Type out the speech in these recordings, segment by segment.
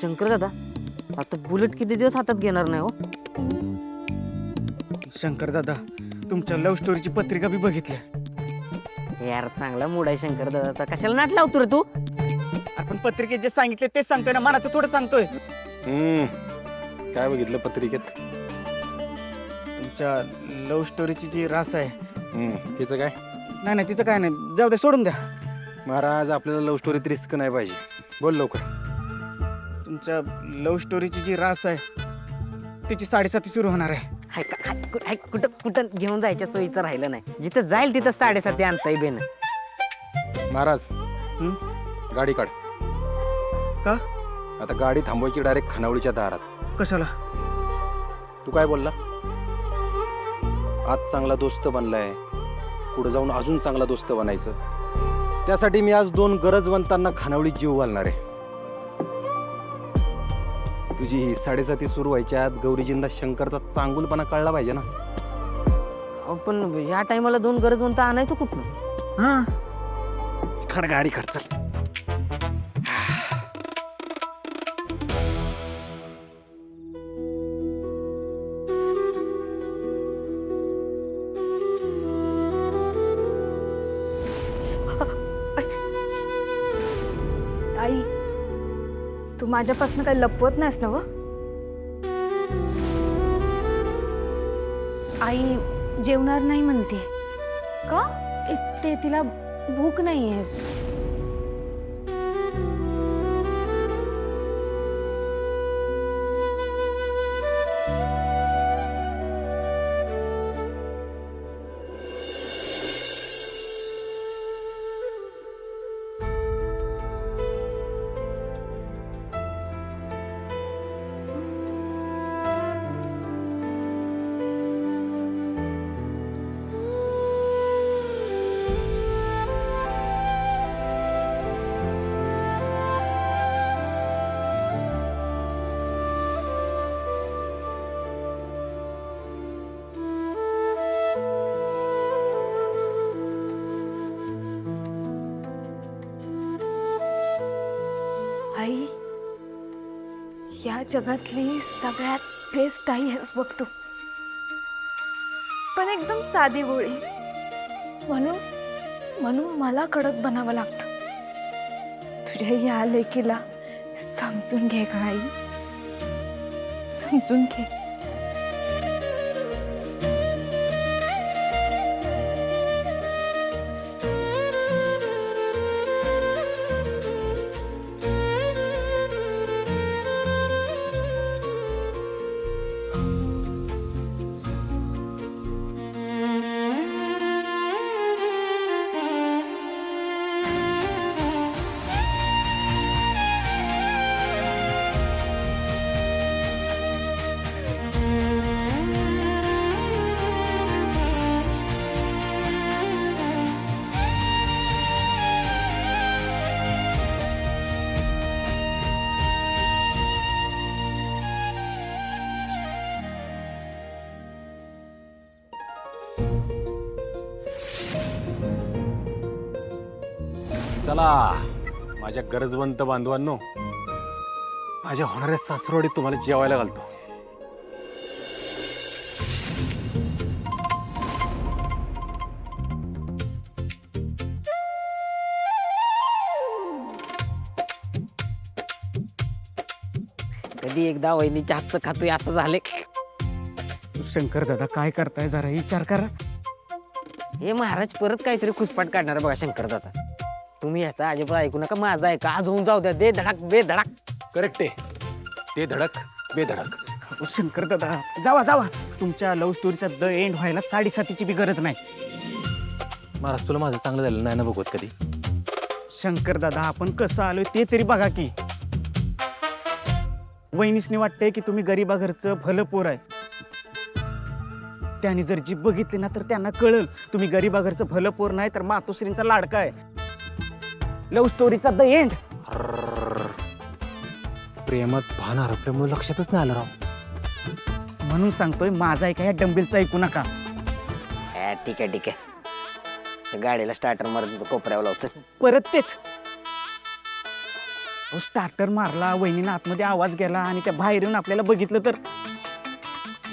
शंकर दादा आता बुलेट किती दिवस हातात घेणार नाही हो. शंकर दादा तुमच्या लव्ह स्टोरीची पत्रिका बी बघितल्या. यार चांगला मूड आहे शंकर दादाचा, कशाला नाट लावतो रे तू. आपण पत्रिकेत जे सांगितले तेच सांगतोय ना, मनाचं थोडं सांगतोय. काय बघितलं पत्रिकेत? तुमच्या लव्ह स्टोरीची जी रास आहे. तिचं काय? नाही तिचं काय नाही, जाऊ दे, सोडून द्या. महाराज आपल्याला लव्ह स्टोरीत रिस्क नाही पाहिजे. बोल लवकर. तुमच्या लव्ह स्टोरीची जी रास आहे तिची 7:30 सुरू होणार आहे. कुठं कुठं घेऊन जायच्या सोयीचं राहिलं नाही. जिथं जाईल तिथं 7:30 आणताय बेन. महाराज गाडी काढ. का? आता गाडी थांबवायची डायरेक्ट खानावळीच्या दारात. कशाला? तू काय बोलला? आज चांगला दोस्त बनलाय, पुढे जाऊन अजून चांगला दोस्त बनायचं. त्यासाठी मी आज 2 गरजवंतांना खानावळीत जीव घालणार आहे. तुझी ही 7:30 सुरू व्हायच्या आत गौरीजींना शंकरचा चांगुलपणा कळला पाहिजे ना. पण या टायमाला 2 गरजवंत आणायचं कुठनं? हा, खड गाडी खड चल. आई, तू माझ्यापासून काही लपवत नाहीस ना? व आई जेवणार नाही म्हणते. का? ते तिला भूक नाहीये. आई, या जगातली सगळ्यात बेस्ट आई आहेस बघ तू. पण एकदम साधी भोळी. म्हणून मला कडक बनावं लागतं. तुझ्या या लेकीला समजून घे का आई, समजून घे. चला माझ्या गरजवंत बांधवांनो, माझ्या होणाऱ्या सासरवाडीत तुम्हाला जेवायला घालतो. कधी एकदा वहिनीच्या हातचं खातोय असं झालंय. शंकर दादा काय करताय, जरा विचार करा. हे महाराज परत काहीतरी खुसपाट काढणार बघा शंकर दादा. तुम्ही याचा अजिबात ऐकू नका, माझा ऐका. आज होऊन जाऊ द्या. दे धडक बे धडक. करेक्ट आहे, ते धडक बेधडक. शंकर दादा जावा. तुमच्या लव्ह स्टोरीचा द एंड व्हायला 7:30ची बी गरज नाही. महाराज तुला माझं चांगलं झालं नाही ना बघवत कधी. शंकर दादा आपण कसं आलोय ते तरी बघा की. वहिनीसनी वाटतंय की तुम्ही गरीबा घरचं भलं पोर आहे. त्यांनी जर जीभ बघितली ना तर त्यांना कळल तुम्ही गरीबा घरचं भलं पोर नाही तर मातोश्रींचा लाडका आहे. लव्ह स्टोरीचा द एंड. प्रेमात भान हरपल्यामुळे लक्षातच नाही आलं राव. म्हणून सांगतोय माझा ऐका, या डंबेलचा ऐकू नका. ठीक आहे गाडीला स्टार्टर मारत कोपऱ्यावर लावचं. परत तेच. स्टार्टर मारला, वहिनीनं आतमध्ये आवाज गेला आणि त्या बाहेर येऊन आपल्याला बघितलं तर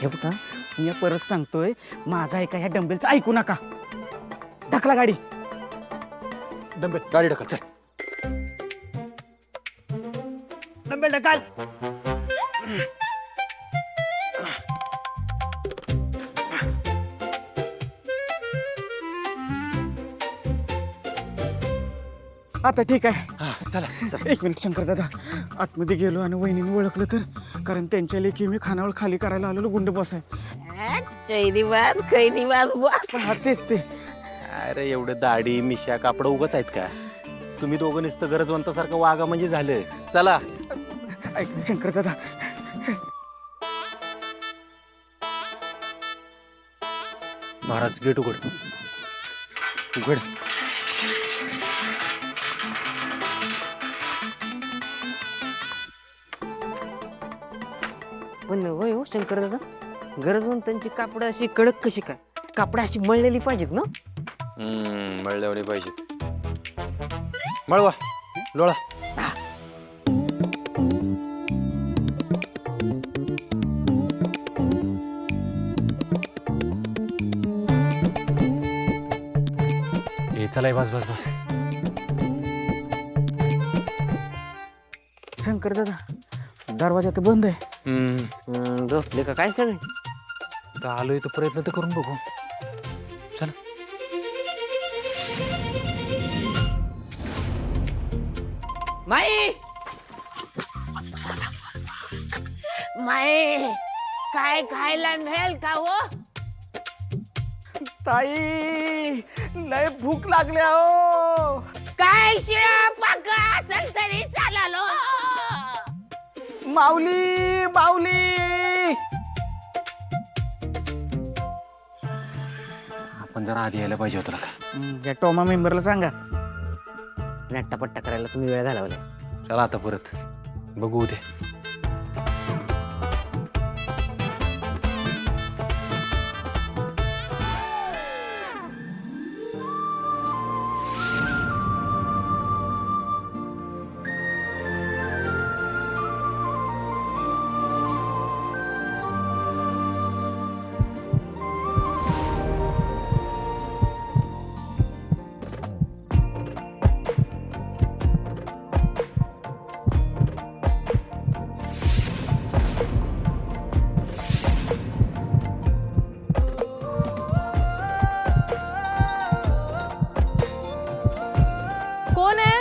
हे बघा, मी परत सांगतोय, माझा ऐका ह्या डंबेलचं ऐकू नका. ढकला गाडी. डंबेल गाडी ढकल चल. डंबेल ढकाल. आता ठीक आहे. हा, चला. एक मिनिट शंकर दादा, आतमध्ये गेलो आणि वहिनीने ओळखलं तर, कारण त्यांच्या लेखी मी खानावळ खाली करायला आलेलो गुंड बॉस आहे. चैनीबाज कैनीबाज बॉस. हा तेच ते. अरे एवढे दाढी मिशा कापड उगाच आहेत का? तुम्ही दोघं नुसतं गरजवंतासारखं वागा म्हणजे झालं. चला. ऐक ना शंकर दादा, महाराज गेट उघड. उघड. पण होय हो शंकर दादा, गरजवंतांची कापड अशी कडक कशी काय? कापड अशी मळलेली पाहिजेत ना? मळल्यावढे पाहिजेत. मळवा लोळा. हे चलाय, बस बस बस. शंकर दादा, दरवाजा तर बंद आहे. झोपले का काय सगळे? तर आलोय तर प्रयत्न तर करून बघू. चला. माई माई, काय खायला मिळेल का हो? ताई, लय भूक लागल्या हो. काय शिळा पाका असेल तरी चालालो. माऊली माऊली. आपण जरा आधी यायला पाहिजे होतं का? या टोमा मेंबरला सांगा. नट्टापट्टा करायला तुम्ही वेळ घालवला. चला आता परत बघू उद्या. कोण आहे?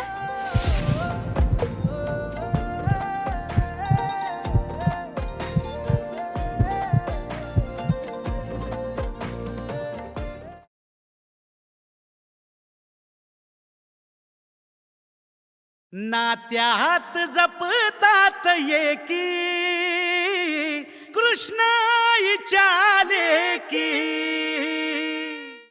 नात्यात जपतात एकी,